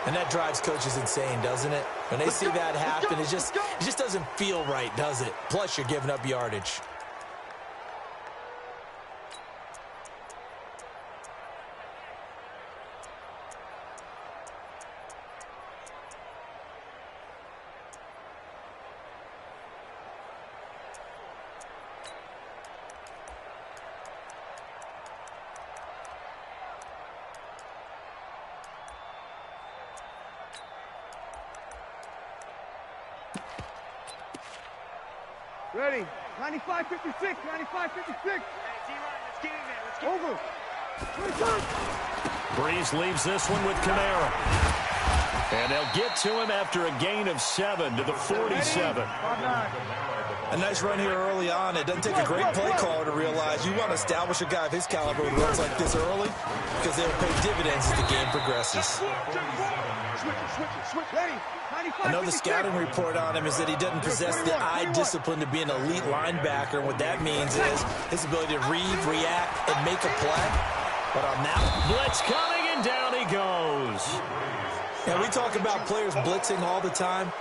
And that drives coaches insane, doesn't it? When they see that happen, it just doesn't feel right, does it? Plus, you're giving up yardage. Ready. 95-56. 95-56. Over. Breeze leaves this one with Kamara. And they'll get to him after a gain of 7 to the 47. A nice run here early on. It doesn't take a great play caller to realize you want to establish a guy of his caliber with runs like this early because they'll pay dividends as the game progresses. I know the scouting report on him is that he doesn't possess the eye discipline to be an elite linebacker, and what that means is his ability to read, react, and make a play. But on that blitz coming, and down he goes. Yeah, we talk about players blitzing all the time.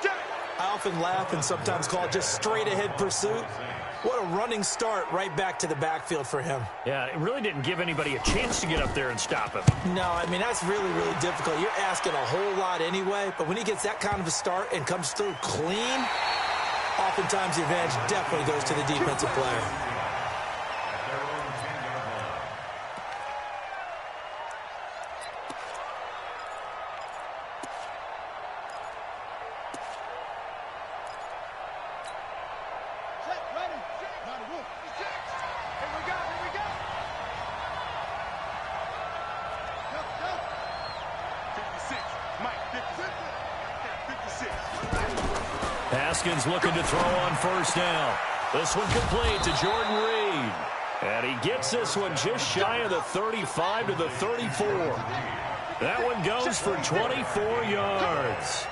I often laugh and sometimes call it just straight-ahead pursuit. What a running start right back to the backfield for him. Yeah, it really didn't give anybody a chance to get up there and stop him. No, I mean, that's really, really difficult. You're asking a whole lot anyway, but when he gets that kind of a start and comes through clean, oftentimes the advantage definitely goes to the defensive player. Haskins looking to throw on first down. This one complete to Jordan Reed. And he gets this one just shy of the 35 to the 34. That one goes for 24 yards.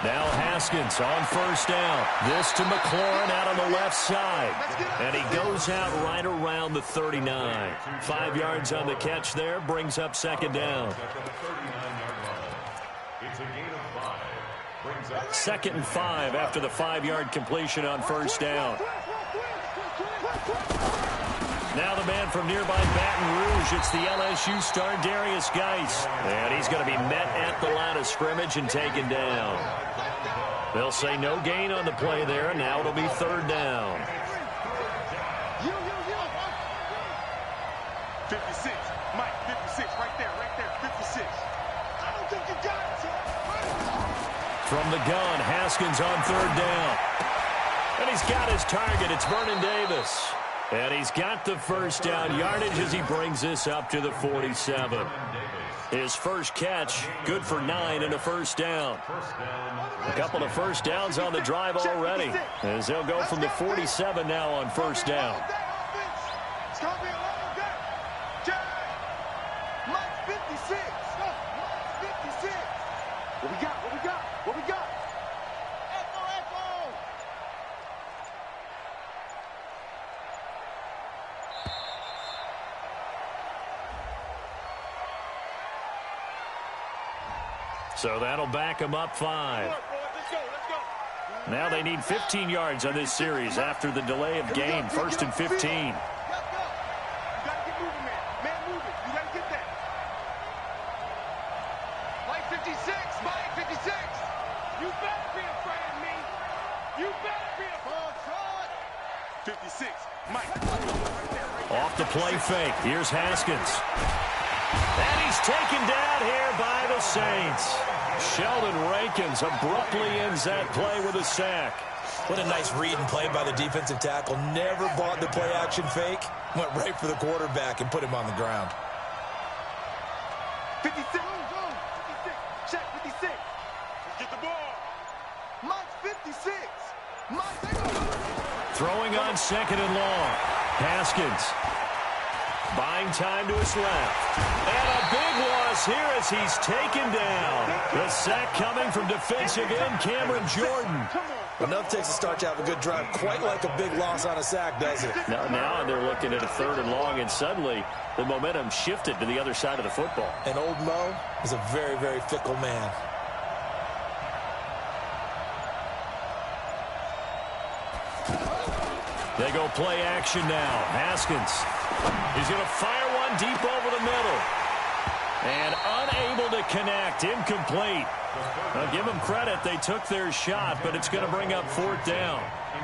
Now Haskins on first down. This to McLaurin out on the left side. And he goes out right around the 39. 5 yards on the catch there, brings up second down. Second and 5 after the 5-yard completion on first down. Now the man from nearby Baton Rouge, it's the LSU star Darius Geis. And he's going to be met at the line of scrimmage and taken down. They'll say no gain on the play there, and now it'll be third down. 56. Mike, 56, right there, 56. I don't think you got it, sir. From the gun, Haskins on third down. And he's got his target. It's Vernon Davis. And he's got the first down yardage as he brings this up to the 47. His first catch, good for 9 and a first down. A couple of first downs on the drive already, as they'll go from the 47 now on first down. It's going to be a long day. Mike, 56. Mike, 56. What we got? What we got? What we got? Echo, echo. So that'll back him up 5. Let's go. Now they need 15 yards on this series after the delay of game. First and 15. Let's go. You got to get moving, man. Man, move it. You got to get that. Mike 56. Mike 56. You better be afraid of me. You better be afraid. 56. Mike. Off the play fake. Here's Haskins. And he's taken down here by the Saints. Sheldon Rankins abruptly ends that play with a sack. What a nice read and play by the defensive tackle. Never bought the play-action fake. Went right for the quarterback and put him on the ground. 56. 56. Check 56. Let's get the ball. Mike 56. Mike. Throwing on second and long. Haskins. buying time to his left. And a big loss here as he's taken down. The sack coming from defensive end Cameron Jordan. Enough takes a start to have a good drive. Quite like a big loss on a sack, does it? Now they're looking at a 3rd and long, and suddenly the momentum shifted to the other side of the football. And old Mo is a very, very fickle man. They go play action now. Haskins. He's going to fire one deep over the middle. And unable to connect. Incomplete. Now give them credit. They took their shot, but it's going to bring up 4th down.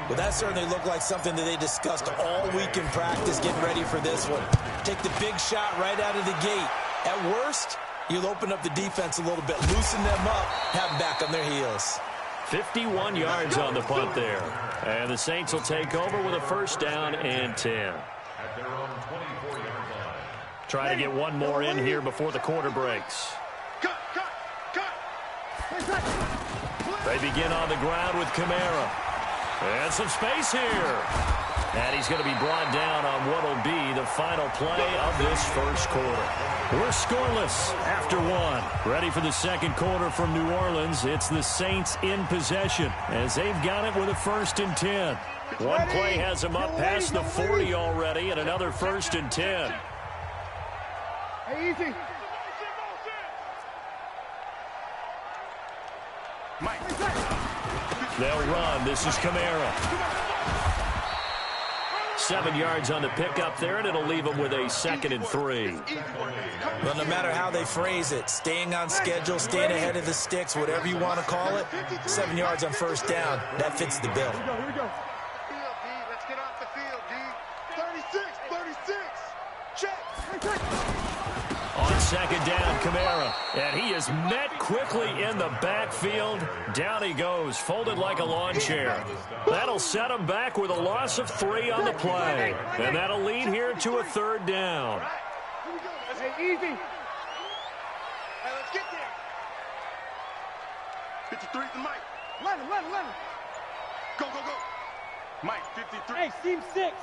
Well, that certainly looked like something that they discussed all week in practice, getting ready for this one. Take the big shot right out of the gate. At worst, you'll open up the defense a little bit, loosen them up, have them back on their heels. 51 yards on the punt there. And the Saints will take over with a 1st down and 10. Try to get one more in here before the quarter breaks. They begin on the ground with Kamara. And some space here. And he's going to be brought down on what will be the final play of this 1st quarter. We're scoreless after 1. Ready for the 2nd quarter from New Orleans. It's the Saints in possession as they've got it with a 1st and 10. One play has them up past the 40 already, and another 1st and 10. Hey, easy. They'll run. This is Kamara. 7 yards on the pickup there, and it'll leave them with a 2nd and 3. Well, no matter how they phrase it, staying on schedule, staying ahead of the sticks, whatever you want to call it, 7 yards on 1st down, that fits the bill. Here we go. Let's get off the field, D. 36. Check. On 2nd down, Kamara. And he is met quickly in the backfield. Down he goes, folded like a lawn chair. That'll set him back with a loss of 3 on the play. And that'll lead here to a 3rd down. Hey, easy. Hey, let's get there. 53 to Mike. Let him. Go. Mike, 53. Hey, seam 6.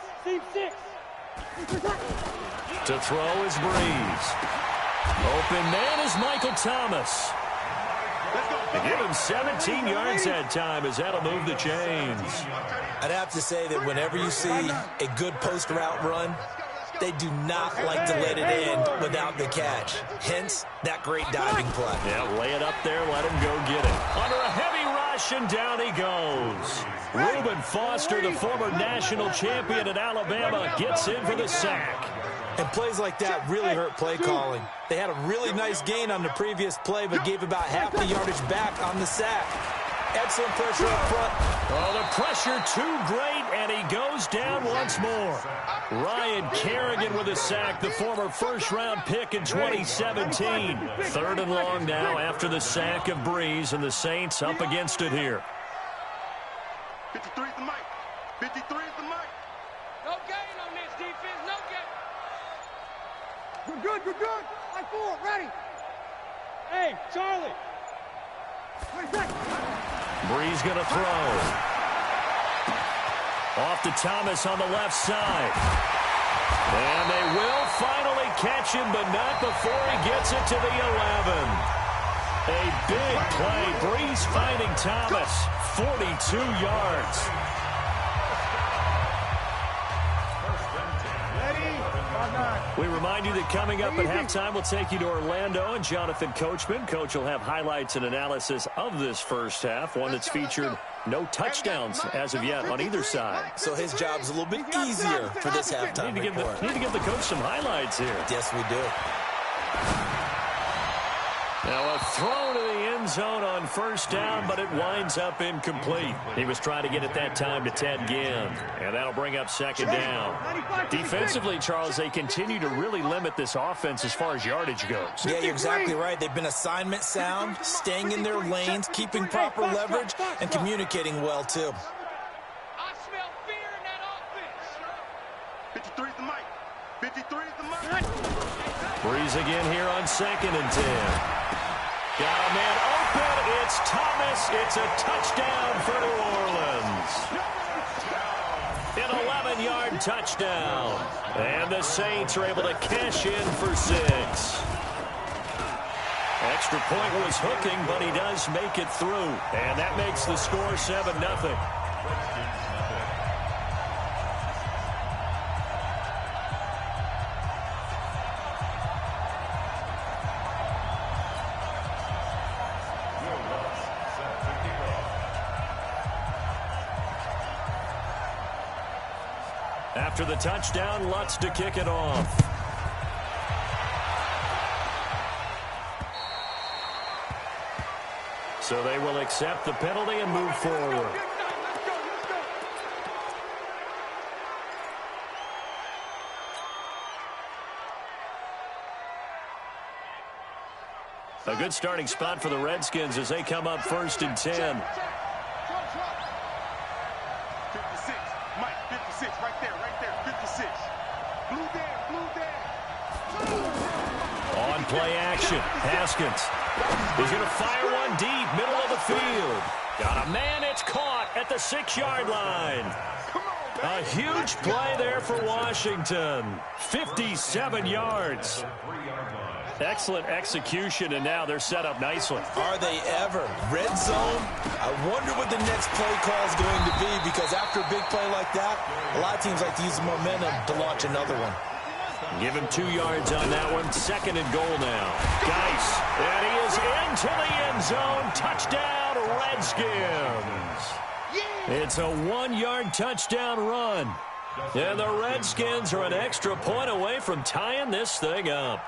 To throw is Breeze. Open man is Michael Thomas. They give him 17 yards that time as that'll move the chains. I'd have to say that whenever you see a good post route run, they do not like to let it end without the catch. Hence, that great diving play. Yeah, lay it up there, let him go get it. Under a heavy rush, and down he goes. Reuben Foster, the former national champion at Alabama, gets in for the sack. And plays like that really hurt play calling. They had a really nice gain on the previous play, but gave about half the yardage back on the sack. Excellent pressure up front. Oh, the pressure too great, and he goes down once more. Ryan Kerrigan with a sack, the former first-round pick in 2017. 3rd and long now after the sack of Breeze, and the Saints up against it here. 53 is the mic. 53 is the mic. No gain on this defense, no gain. We're good. Line 4, ready. Hey, Charlie. Breeze going to throw. Off to Thomas on the left side. And they will finally catch him, but not before he gets it to the 11. A big play. Breeze finding Thomas. 42 yards. We remind you that coming up at halftime, we'll take you to Orlando and Jonathan Coachman. Coach will have highlights and analysis of this first half, one that's featured no touchdowns as of yet on either side. So his job's a little bit easier for this halftime report. Need to give the coach some highlights here. Yes, we do. Now a throw to the end zone on first down, but it winds up incomplete. He was trying to get it that time to Ted Ginn, and that'll bring up second down. Defensively, Charles, they continue to really limit this offense as far as yardage goes. Yeah, you're exactly right. They've been assignment sound, staying in their lanes, keeping proper leverage, and communicating well, too. I smell fear in that offense. 53 is the mic. 53 is the mic. Breeze again here on 2nd and 10. Got a man open. It's Thomas. It's a touchdown for New Orleans. An 57-yard touchdown. And the Saints are able to cash in for 6. Extra point was hooking, but he does make it through. And that makes the score 7-0. After the touchdown, Lutz to kick it off. So they will accept the penalty and move forward. A good starting spot for the Redskins as they come up 1st and 10. 56, Mike, 56, right there, 56. Blue down. On play action, Haskins. He's going to fire one deep, middle of the field. Got a man, it's caught at the 6-yard line. A huge play there for Washington. 57 yards. Excellent execution, and now they're set up nicely. Are they ever? Red zone? I wonder what the next play call is going to be, because after a big play like that, a lot of teams like to use the momentum to launch another one. Give him 2 yards on that one. 2nd and goal now. Geis, and he is into the end zone. Touchdown, Redskins. It's a 1-yard touchdown run. And the Redskins are an extra point away from tying this thing up.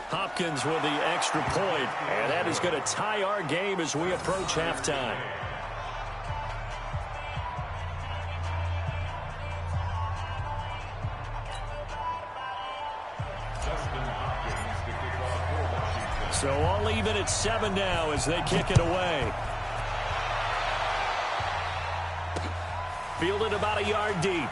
Hopkins with the extra point, and that is going to tie our game as we approach halftime. So all even at 7 now as they kick it away. Fielded about a yard deep.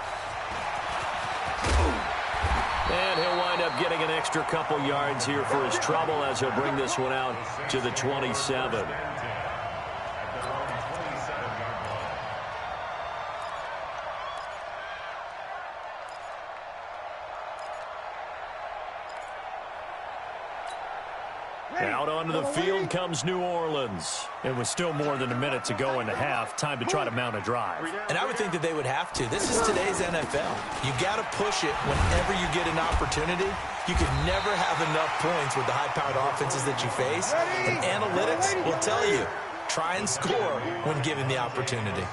And he'll wind up getting an extra couple yards here for his trouble as he'll bring this one out to the 27. Out onto the field comes New Orleans. It was still more than a minute to go in the half. Time to try to mount a drive. And I would think that they would have to. This is today's NFL. You got to push it whenever you get an opportunity. You can never have enough points with the high-powered offenses that you face. And analytics will tell you, try and score when given the opportunity.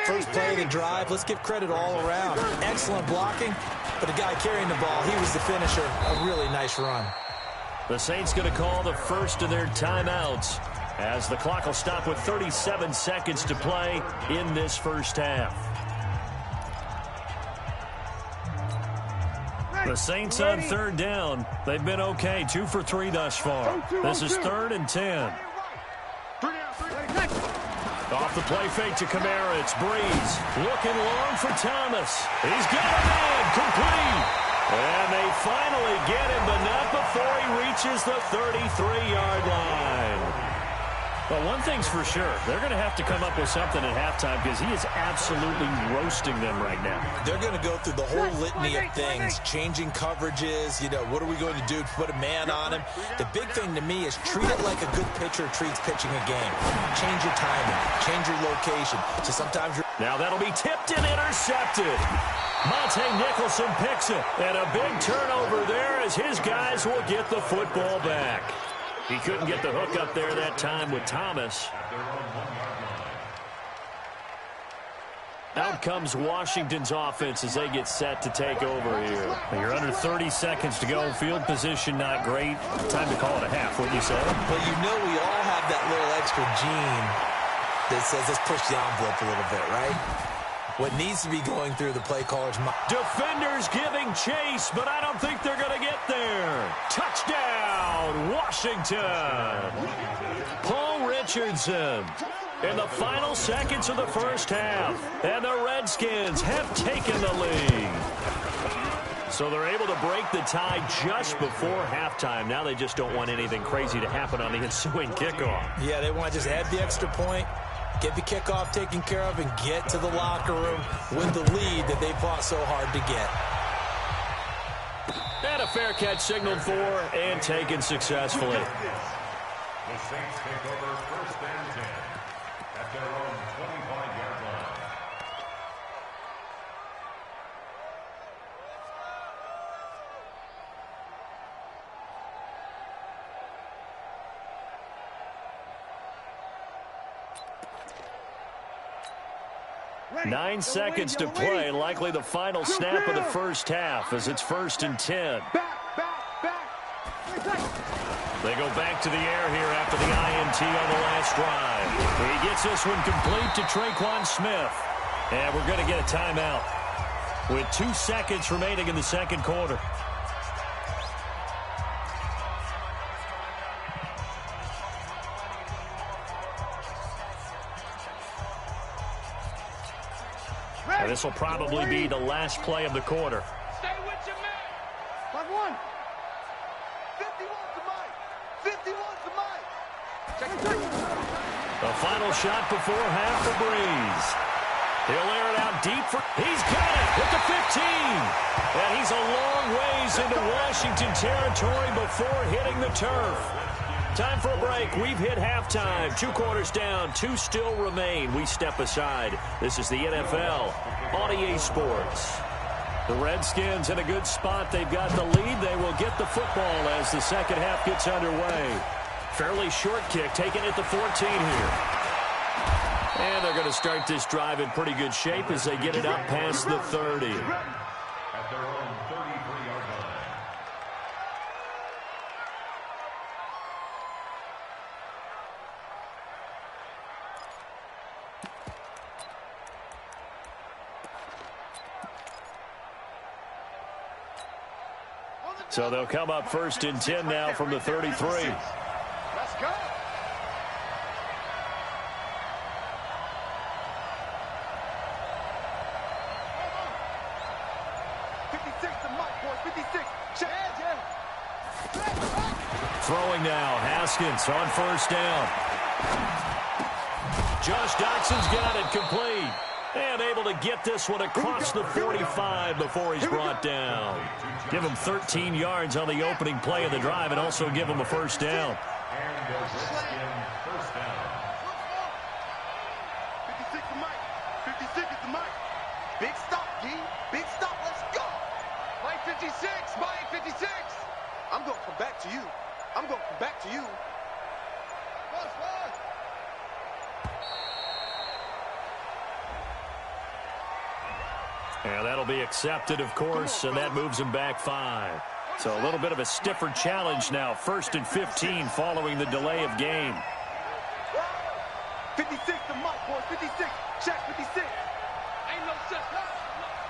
First play of the drive, let's give credit all around. Excellent blocking, but the guy carrying the ball, he was the finisher. A really nice run. The Saints going to call the first of their timeouts as the clock will stop with 37 seconds to play in this first half. The Saints on 3rd down. They've been okay, 2 for 3 thus far. This is 3rd and 10. Off the play fake to Kamara, it's Breeze. Looking long for Thomas. He's got a man, complete. And they finally get him, but not before he reaches the 33-yard line. Well, one thing's for sure. They're going to have to come up with something at halftime because he is absolutely roasting them right now. They're going to go through the whole litany of things, changing coverages, what are we going to do to put a man on him? The big thing to me is treat it like a good pitcher treats pitching a game. Change your timing, change your location. So sometimes you're... Now that'll be tipped and intercepted. Monte Nicholson picks it, and a big turnover there as his guys will get the football back. He couldn't get the hook up there that time with Thomas. Out comes Washington's offense as they get set to take over here. You're under 30 seconds to go. Field position not great. Time to call it a half, wouldn't you say? Well, we all have that little extra gene that says let's push the envelope a little bit, right? What needs to be going through the play caller's mind. Defenders giving chase, but I don't think they're going to get there. Touchdown, Washington. Paul Richardson in the final seconds of the first half. And the Redskins have taken the lead. So they're able to break the tie just before halftime. Now they just don't want anything crazy to happen on the ensuing kickoff. Yeah, they want to just add the extra point, get the kickoff taken care of, and get to the locker room with the lead that they fought so hard to get. And a fair catch signaled for and taken successfully. The Saints take over 1st and 10 at their own 25-yard line. Ready. 9 seconds to play, likely the final snap of the first half as it's 1st and 10. Back. They go back to the air here after the INT on the last drive. He gets this one complete to Traquan Smith. And we're going to get a timeout with 2 seconds remaining in the second quarter. And this will probably be the last play of the quarter. Stay with your man. 5-1. 51 to Mike. 51 to Mike. Check. The final shot before half for Breeze. He'll air it out deep for... He's got it at the 15. And he's a long ways into Washington territory before hitting the turf. Time for a break. We've hit halftime. 2 quarters down. 2 still remain. We step aside. This is the NFL on EA Sports. The Redskins in a good spot. They've got the lead. They will get the football as the second half gets underway. Fairly short kick taken at the 14 here. And they're going to start this drive in pretty good shape as they get it up past the 30. At their own 33-yard line. So they'll come up 1st and 10 now from the 33. Let's go. Throwing now, Haskins on 1st down. Josh Doxson's got it complete. And able to get this one across the 45 before he's brought down. Give him 13 yards on the opening play of the drive and also give him a 1st down. And the Redskin 1st down. 56 to Mike. 56 to Mike. Big stop, D. Big stop. Let's go. Mike 56. Mike 56. I'm going to come back to you. I'm going to come back to you. And that'll be accepted, of course, and that moves him back 5. So a little bit of a stiffer challenge now. 1st and 15 following the delay of game. 56 to Mike, boys. 56. Check 56. Ain't no such luck.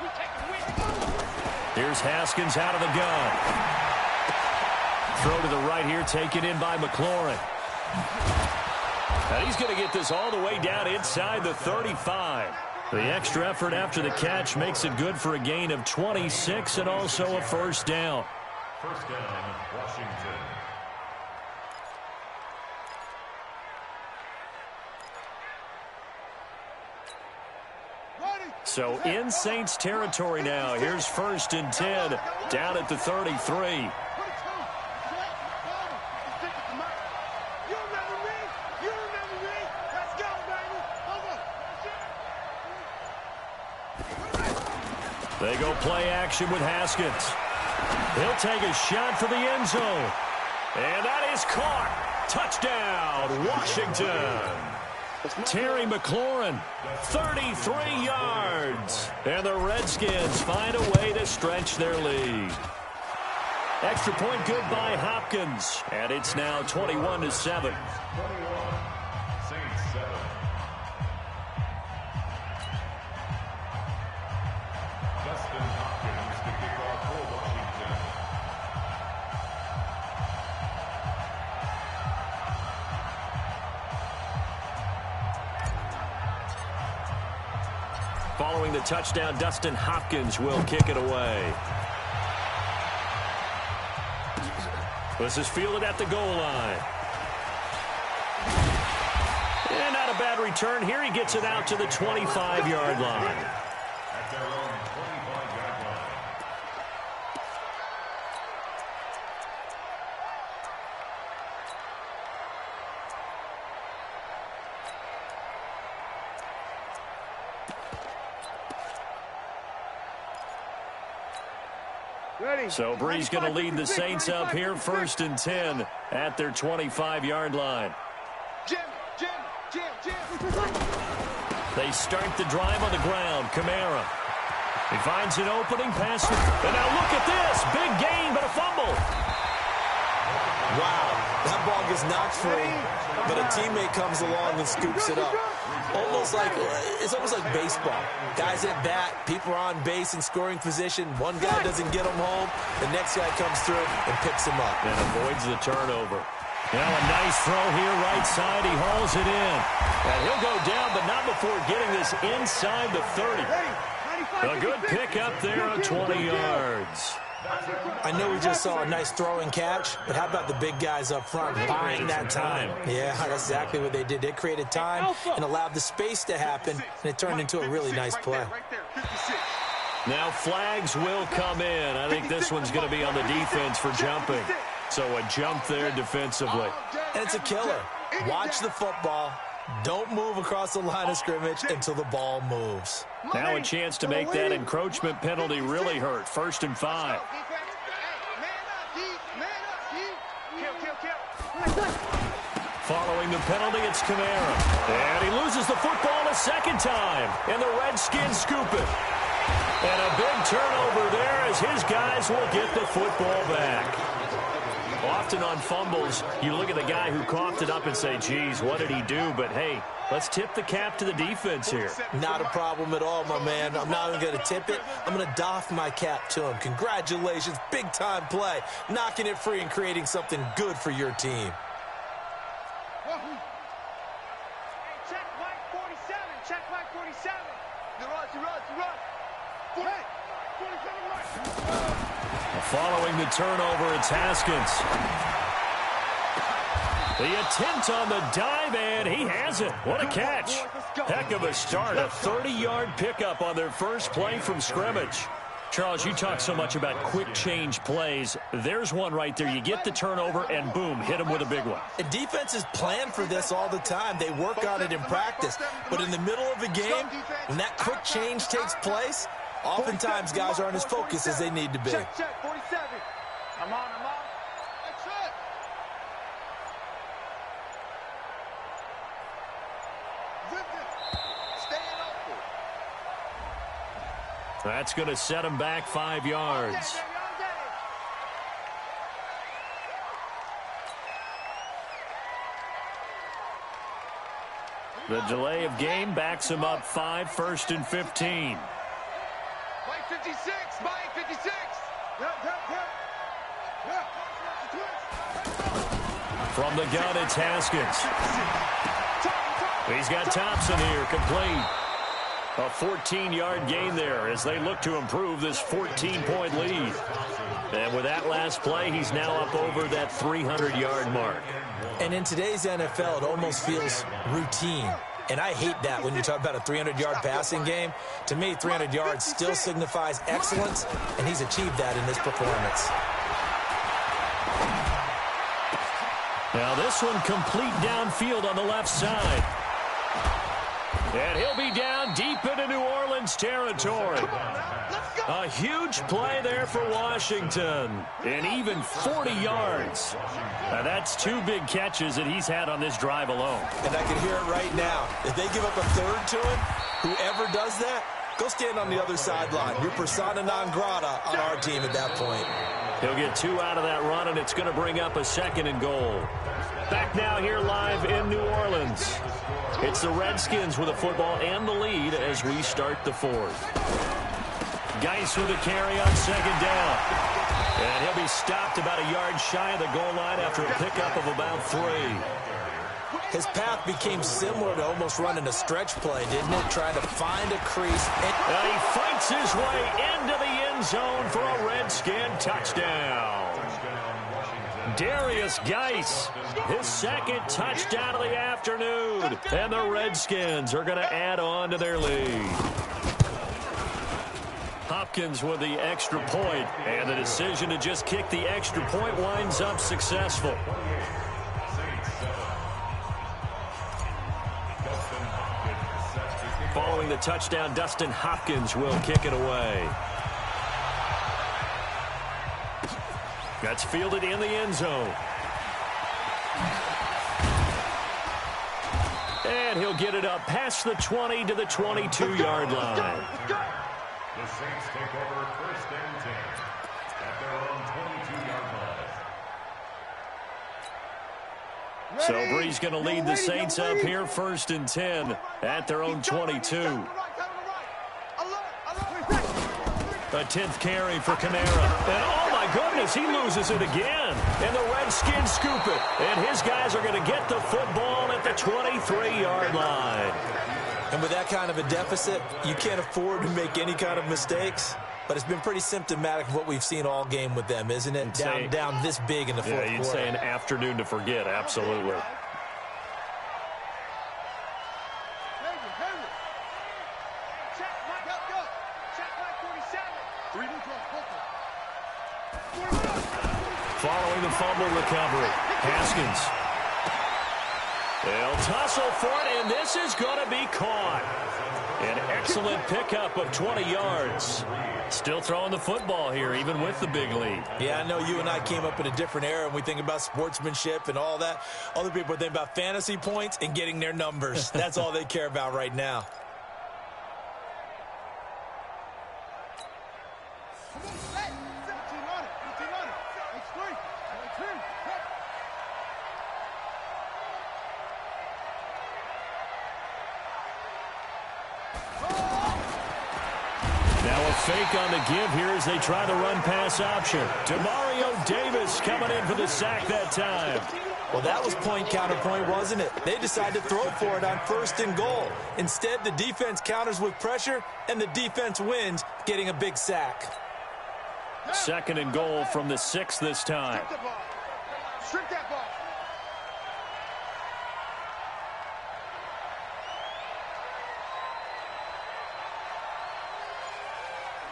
We take a win. Here's Haskins out of the gun. Throw to the right here, taken in by McLaurin. And he's going to get this all the way down inside the 35. The extra effort after the catch makes it good for a gain of 26 and also a 1st down. 1st down, Washington. So in Saints territory now. Here's 1st and 10 down at the 33. They go play action with Haskins. He'll take a shot for the end zone. And that is caught. Touchdown, Washington. Terry McLaurin, 33 yards. And the Redskins find a way to stretch their lead. Extra point good by Hopkins. And it's now 21-7. 21, Saints 7. Dustin Hopkins to kick off for Washington. Following the touchdown, Dustin Hopkins will kick it away. This is fielded at the goal line. And not a bad return here. He gets it out to the 25-yard line. At their own 25-yard line. So Bree's going to lead the Saints up here, 1st and 10 at their 25-yard line. They start the drive on the ground. Kamara. He finds an opening pass. And now look at this. Big gain, but a fumble. Wow, that ball gets knocked free, but a teammate comes along and scoops it up. It's almost like baseball. Guys at bat, people are on base in scoring position. One guy doesn't get him home. The next guy comes through and picks him up. And avoids the turnover. Now a nice throw here, right side. He hauls it in. And he'll go down, but not before getting this inside the 30. A good pickup there on 20 yards. I know we just saw a nice throw and catch, but how about the big guys up front buying that time? Yeah, that's exactly what they did. They created time and allowed the space to happen, and it turned into a really nice play. Now flags will come in. I think this one's going to be on the defense for jumping. So a jump there defensively. And it's a killer. Watch the football. Don't move across the line of scrimmage until the ball moves. Now a chance to make that encroachment penalty really hurt. 1st and 5. Following the penalty, it's Kamara. And he loses the football a second time. And the Redskins scoop it. And a big turnover there as his guys will get the football back. Often on fumbles, you look at the guy who coughed it up and say, geez, what did he do? But, hey, let's tip the cap to the defense here. Not a problem at all, my man. I'm not even going to tip it. I'm going to doff my cap to him. Congratulations. Big-time play. Knocking it free and creating something good for your team. Check Mike 47. Check Mike 47. You're right. Hey, 47 right. Following the turnover, it's Haskins. The attempt on the dive, and he has it. What a catch. Heck of a start. A 30-yard pickup on their first play from scrimmage. Charles, you talk so much about quick change plays. There's one right there. You get the turnover, and boom, hit him with a big one. And defenses plan for this all the time. They work on it in practice. But in the middle of a game, when that quick change takes place, oftentimes guys aren't as focused as they need to be. Check, 47. I'm on. That's it. Staying open. That's going to set him back 5 yards. The delay of game backs him up 5, 1st and 15. Mike 56. Mike 56. From the gun, it's Haskins. He's got Thompson here, complete. A 14-yard gain there as they look to improve this 14-point lead. And with that last play, he's now up over that 300-yard mark. And in today's NFL, it almost feels routine. And I hate that when you talk about a 300-yard passing game. To me, 300 yards still signifies excellence, and he's achieved that in this performance. Now this one complete downfield on the left side. And he'll be down deep into New Orleans territory. A huge play there for Washington. And even 40 yards. Now that's 2 big catches that he's had on this drive alone. And I can hear it right now. If they give up a third to him, whoever does that, go stand on the other sideline. You're persona non grata on our team at that point. He'll get 2 out of that run, and it's going to bring up a 2nd and goal. Back now here live in New Orleans. It's the Redskins with the football and the lead as we start the 4th. Geis with a carry on 2nd down. And he'll be stopped about a yard shy of the goal line after a pickup of about 3. His path became similar to almost running a stretch play, didn't it? Trying to find a crease. And he fights his way into the end zone for a Redskin touchdown. Darius Geis, his second touchdown of the afternoon. And the Redskins are going to add on to their lead. Hopkins with the extra point, and the decision to just kick the extra point winds up successful. Following the touchdown, Dustin Hopkins will kick it away. That's fielded in the end zone. And he'll get it up past the 20 to the 22-yard line. The Saints take over 1st and 10 at their own 22-yard line. So Bree's going to lead the Saints up here 1st and 10 at their own 22. A 10th carry for Kamara. And oh my goodness, he loses it again. And the Redskins scoop it. And his guys are going to get the football at the 23-yard line. And with that kind of a deficit, you can't afford to make any kind of mistakes. But it's been pretty symptomatic of what we've seen all game with them, isn't it? Down this big in the fourth quarter. Yeah, you'd say an afternoon to forget, absolutely. Following the fumble recovery, Haskins. They'll tussle for it, and this is going to be caught. An excellent pickup of 20 yards. Still throwing the football here, even with the big lead. Yeah, I know you and I came up in a different era, and we think about sportsmanship and all that. Other people think about fantasy points and getting their numbers. That's all they care about right now. Fake on the give here as they try the run-pass option. Demario Davis coming in for the sack that time. Well, that was point-counterpoint, wasn't it? They decided to throw for it on 1st and goal. Instead, the defense counters with pressure, and the defense wins, getting a big sack. 2nd and goal from the 6 this time. Strip that ball.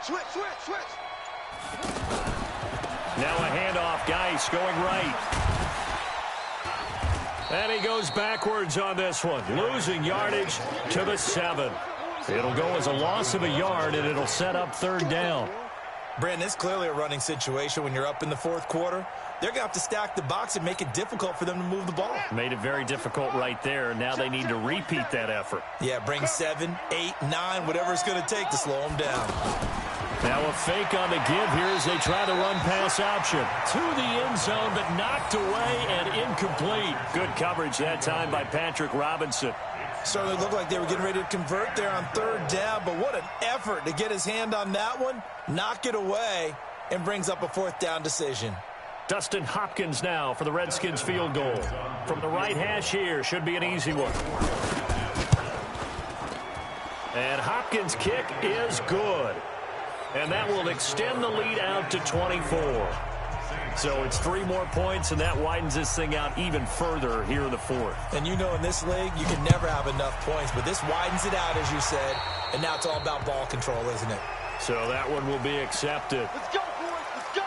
Switch. Now a handoff. Geis going right. And he goes backwards on this one, losing yardage to the 7. It'll go as a loss of a yard, and it'll set up 3rd down. Brandon, it's clearly a running situation when you're up in the 4th quarter. They're going to have to stack the box and make it difficult for them to move the ball. Made it very difficult right there. Now they need to repeat that effort. Yeah, bring 7, 8, 9, whatever it's going to take to slow them down. Now a fake on the give here as they try the run-pass option. To the end zone, but knocked away and incomplete. Good coverage that time by Patrick Robinson. Certainly looked like they were getting ready to convert there on 3rd down, but what an effort to get his hand on that one, knock it away, and brings up a 4th down decision. Dustin Hopkins now for the Redskins field goal. From the right hash here, should be an easy one. And Hopkins' kick is good. And that will extend the lead out to 24. So it's 3 more points, and that widens this thing out even further here in the 4th. And you know in this league, you can never have enough points, but this widens it out, as you said, and now it's all about ball control, isn't it? So that one will be accepted. Let's go, boys. Let's go.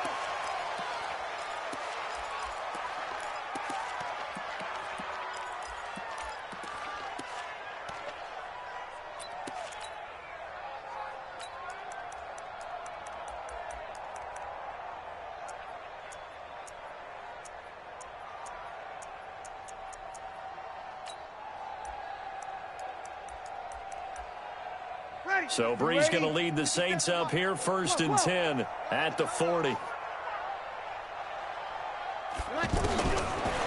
So Bree's going to lead the Saints up here 1st and 10 at the 40.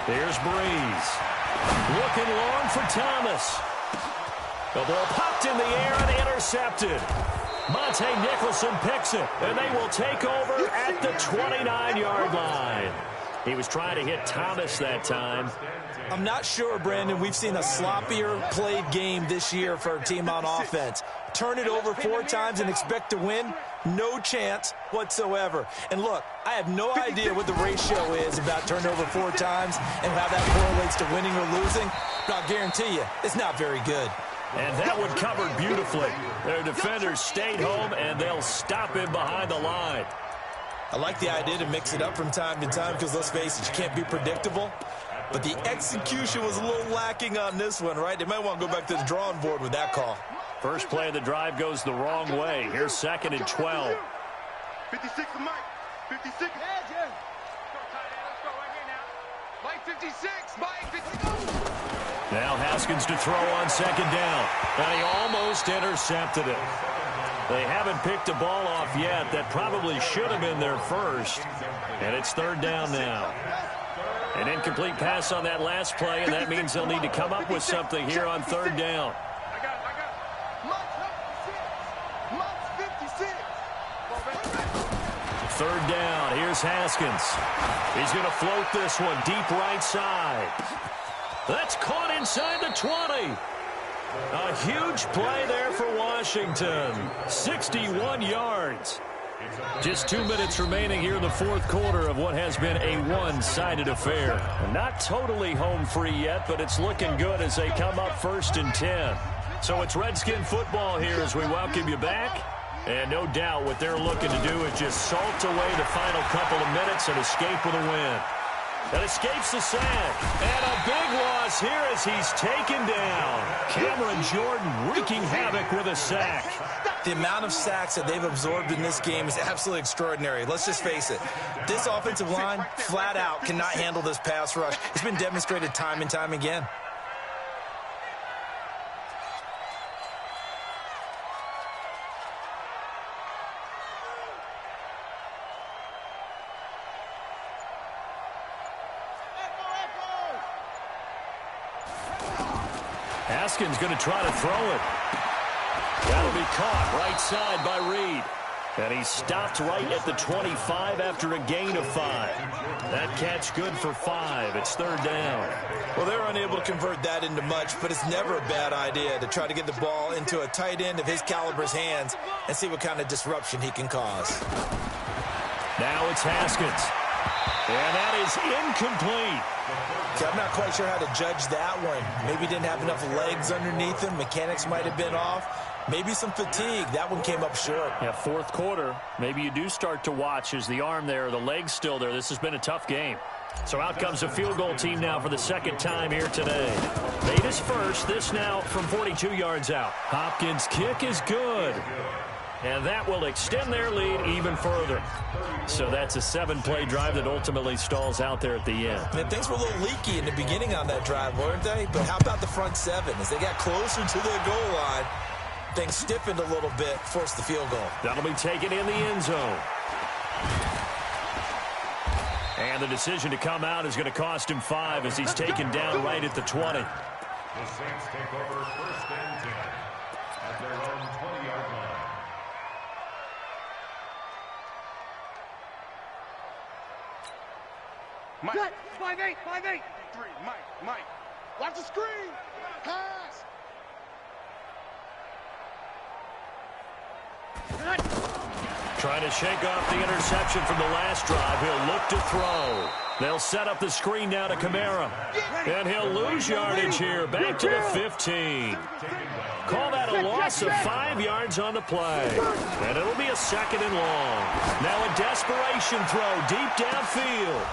Here's Breeze. Looking long for Thomas. The ball popped in the air and intercepted. Monte Nicholson picks it, and they will take over at the 29-yard line. He was trying to hit Thomas that time. I'm not sure, Brandon. We've seen a sloppier played game this year for our team on offense. Turn it over 4 times and expect to win. No chance whatsoever. And look, I have no idea what the ratio is about turnover 4 times and how that correlates to winning or losing, but I'll guarantee you it's not very good. And that one covered beautifully. Their defenders stayed home, and they'll stop him behind the line. I like the idea to mix it up from time to time because, let's face it, you can't be predictable. But the execution was a little lacking on this one, right? They might want to go back to the drawing board with that call. First play of the drive goes the wrong way. Here's 2nd and 12. 56 to Mike. 56. Yeah, Jim. Let's go right here now. Mike 56. Mike 56. Now Haskins to throw on 2nd down. And he almost intercepted it. They haven't picked a ball off yet. That probably should have been their first. And it's 3rd down now. An incomplete pass on that last play, and that means they'll need to come up with something here on 3rd down. I got it. Mike's 56. 3rd down. Here's Haskins. He's going to float this one deep right side. That's caught inside the 20. A huge play there for Washington. 61 yards. Just 2 minutes remaining here in the 4th quarter of what has been a one-sided affair. Not totally home free yet, but it's looking good as they come up 1st and 10. So it's Redskin football here as we welcome you back. And no doubt what they're looking to do is just salt away the final couple of minutes and escape with a win. That escapes the sack. And a big loss here as he's taken down. Cameron Jordan wreaking havoc with a sack. The amount of sacks that they've absorbed in this game is absolutely extraordinary. Let's just face it. This offensive line, flat out, cannot handle this pass rush. It's been demonstrated time and time again. Haskins going to try to throw it. That'll be caught right side by Reed. And he's stopped right at the 25 after a gain of 5. That catch good for 5. It's 3rd down. Well, they're unable to convert that into much, but it's never a bad idea to try to get the ball into a tight end of his caliber's hands and see what kind of disruption he can cause. Now it's Haskins. And that is incomplete. See, I'm not quite sure how to judge that one. Maybe didn't have enough legs underneath him. Mechanics might have been off. Maybe some fatigue. That one came up short. Yeah, 4th quarter. Maybe you do start to watch as the arm there, the leg's still there. This has been a tough game. So out comes a field goal team now for the 2nd time here today. Made his first. This now from 42 yards out. Hopkins' kick is good. And that will extend their lead even further. So that's a 7-play drive that ultimately stalls out there at the end. And things were a little leaky in the beginning on that drive, weren't they? But how about the front 7? As they got closer to the goal line, things stiffened a little bit, forced the field goal. That'll be taken in the end zone. And the decision to come out is going to cost him 5 as he's taken down right at the 20. The Saints take over 1st and 10 at their own 20-yard line. Mike. 5'8", 5'8". 3, Mike. Watch the screen. Pass. Trying to shake off the interception from the last drive. He'll look to throw. They'll set up the screen now to Kamara. And he'll lose yardage here. Back to the 15. Call that a loss of 5 yards on the play. And it'll be a 2nd and long. Now a desperation throw deep downfield.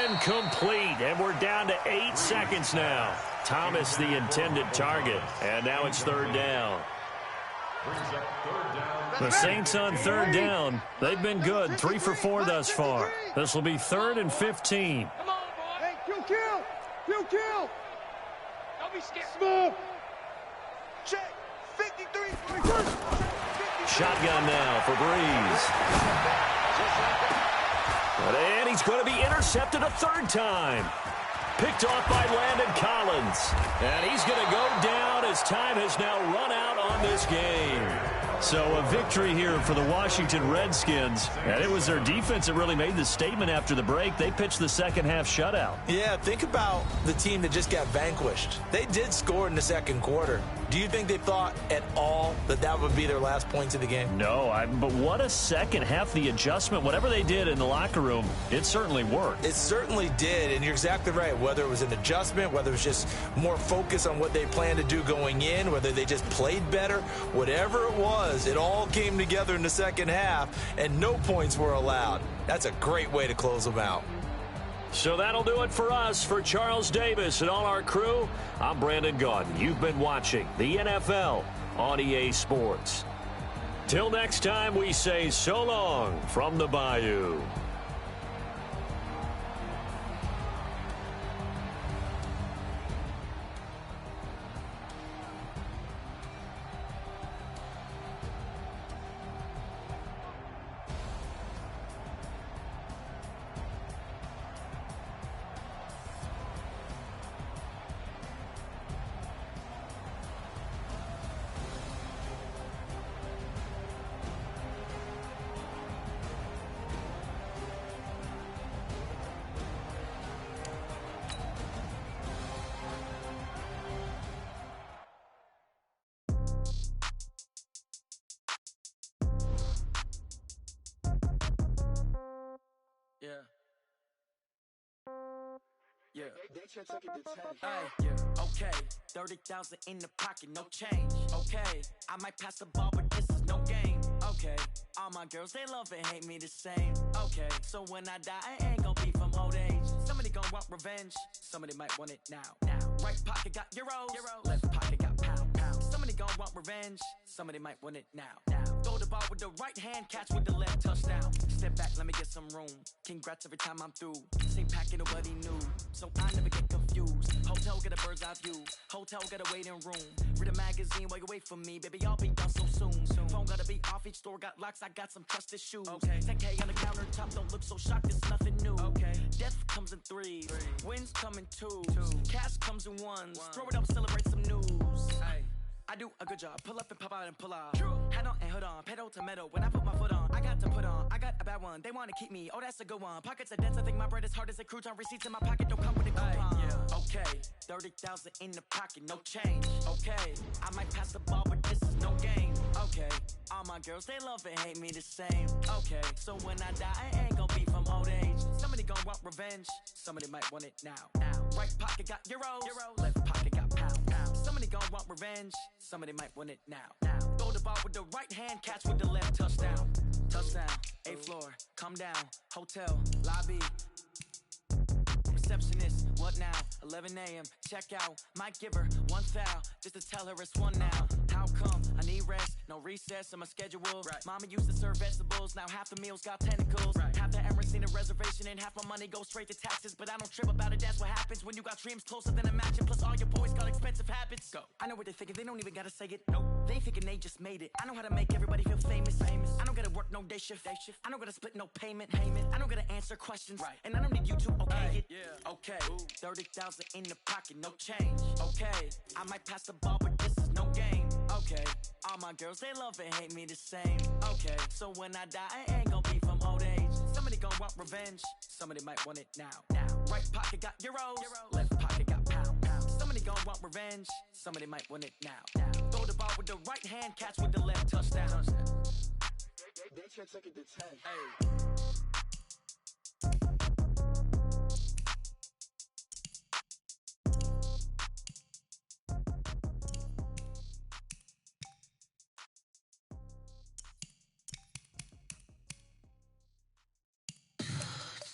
Incomplete. And we're down to 8 seconds now. Thomas the intended target. And now it's 3rd down. The Saints on 3rd down. They've been good. 3 for 4 thus far. This will be 3rd and 15. Come on, boy. Hey, kill. Don't be scared. Smooth. Check. 53. Shotgun now for Breeze. And he's going to be intercepted a 3rd time. Picked off by Landon Collins. And he's going to go down as time has now run out on this game. So a victory here for the Washington Redskins. And it was their defense that really made the statement after the break. They pitched the second half shutout. Yeah, think about the team that just got vanquished. They did score in the second quarter. Do you think they thought at all that that would be their last points of the game? No, but what a second half. The adjustment, whatever they did in the locker room, it certainly worked. It certainly did, and you're exactly right. Whether it was an adjustment, whether it was just more focus on what they planned to do going in, whether they just played better, whatever it was, it all came together in the second half, and no points were allowed. That's a great way to close them out. So that'll do it for us. For Charles Davis and all our crew, I'm Brandon Gaudin. You've been watching the NFL on EA Sports. Till next time, we say so long from the Bayou. Yeah. Hey, yeah. Okay, 30,000 in the pocket, no change. Okay, I might pass the ball, but this is no game. Okay, all my girls, they love and hate me the same. Okay, so when I die, I ain't gon' be from old age. Somebody gon' want revenge, somebody might want it now. Right pocket got euros, left pocket got pound. Somebody gon' want revenge, somebody might want it now. Throw the ball with the right hand, catch with the left, touchdown. Step back, let me get some room. Congrats every time I'm through. Same packet, nobody knew, so I never get confused. Hotel get a bird's eye view, hotel got a waiting room. Read a magazine while you wait for me, baby, I'll be done so soon. Phone gotta be off, each store got locks, I got some trusted shoes. 10K on the countertop, don't look so shocked, it's nothing new. Death comes in threes, wins come in twos, cash comes in ones. Throw it up, celebrate some news. I do a good job, pull up and pop out and pull out. Head on and hood on, pedal to metal. When I put my foot on, I got to put on. I got a bad one, they wanna keep me, oh that's a good one. Pockets are dense, I think my bread is hard as a crouton. Receipts in my pocket, don't come with a coupon. Okay, 30,000 in the pocket, no change. Okay, I might pass the ball, but this is no game. Okay, all my girls, they love and hate me the same. Okay, so when I die, I ain't gon' be from old age. Somebody gon' want revenge, somebody might want it now. Right pocket got euros, left pocket got pound. Somebody gon' want revenge, somebody might want it now. Throw the ball with the right hand, catch with the left, touchdown. Touchdown, 8th floor, come down, hotel, lobby. Receptionist, what now? 11 a.m., check out. Might give her one foul, just to tell her it's one now. How come? I need rest, no recess in my schedule. Mama used to serve vegetables, now half the meals got tentacles. Half the errands need a reservation and half my money goes straight to taxes. But I don't trip about it, that's what happens when you got dreams closer than a mansion. Plus all your boys got expensive habits. Go. I know what they're thinking, they don't even gotta say it. Nope. They thinking they just made it. I know how to make everybody feel famous. I don't gotta work no day shift. I don't gotta split no payment. I don't gotta answer questions. And I don't need you to okay it. Okay, 30,000 in the pocket, no change. Okay, I might pass the ball, but this is no game. Okay, all my girls, they love and hate me the same. Okay, so when I die, I ain't gon' be from old age. Somebody gon' want revenge, somebody might want it now. Right pocket got euros, left pocket got pound. Somebody gon' want revenge, somebody might want it now. Throw the ball with the right hand, catch with the left, touchdown. They can't take it to 10.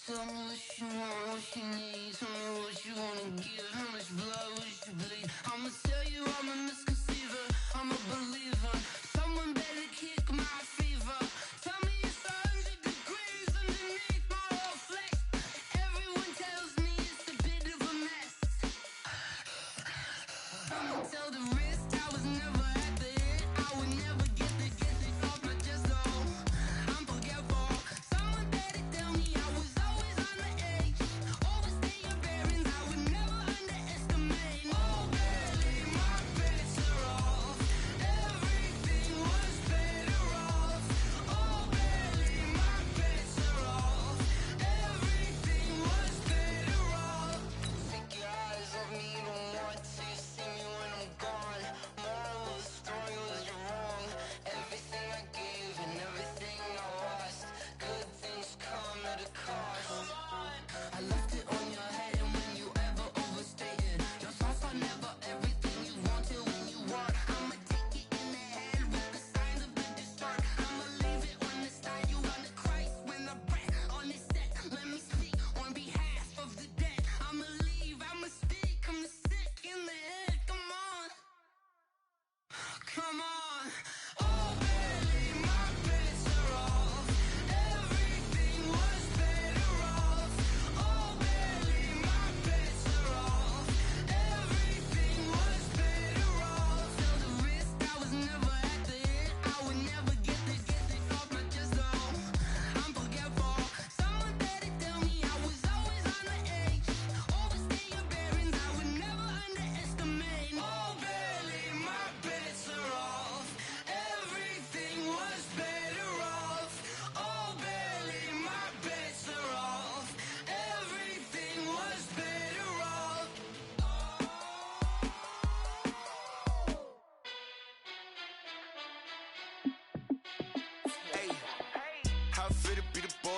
Tell me what you want, what you need. Tell me what you wanna give. How much blood would you bleed? I'ma tell you I'm a misconceiver. I'm a believer. Someone better kick my fever. Tell me it's 100 degrees underneath my whole flesh. Everyone tells me it's a bit of a mess. I'ma tell the rest I was never at the end. I would never get this off my chest. Oh, I'm forgetful. Someone better tell me I was always on the edge. Overstay your bearings, I would never understand.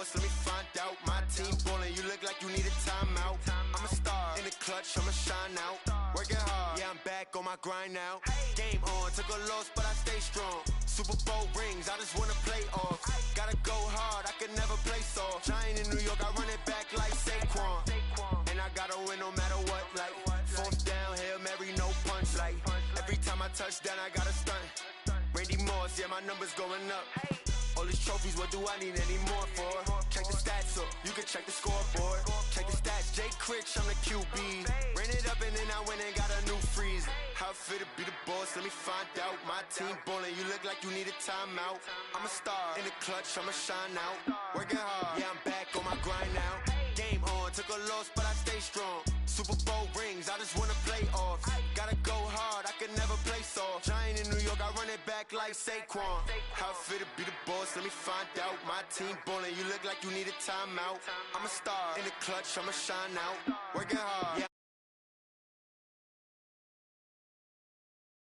boss, let me find out. My team ballin', you look like you need a timeout. I'm a star in the clutch, I'ma shine out. Working hard, yeah, I'm back on my grind now. Game on, took a loss, but I stay strong. Super Bowl rings, I just wanna play off. Gotta go hard, I can never play soft. Giant in New York, I run it back like Saquon. And I gotta win no matter what, like fourth down, Hail Mary, no punch. Like every time I touch down, I gotta stunt. Randy Moss, yeah, my numbers going up. All these trophies, what do I need any more for? Check the stats up, you can check the scoreboard. Check the stats, Jay Critch, I'm the QB. Ran it up and then I went and got a new freeze. How it feel to be the boss, let me find out. My team ballin', you look like you need a timeout. I'm a star in the clutch, I'ma shine out. Working hard, yeah, I'm back on my grind now. Game on, took a loss, but I stay strong. Super Bowl rings, I just wanna play off. Gotta go hard, I can never play soft. Giant in New York, I run it back like Saquon. How it feel to be the boss, let me find out. My team ballin', you look like you need a timeout. I'm a star in the clutch, I'ma shine out. Working hard, yeah.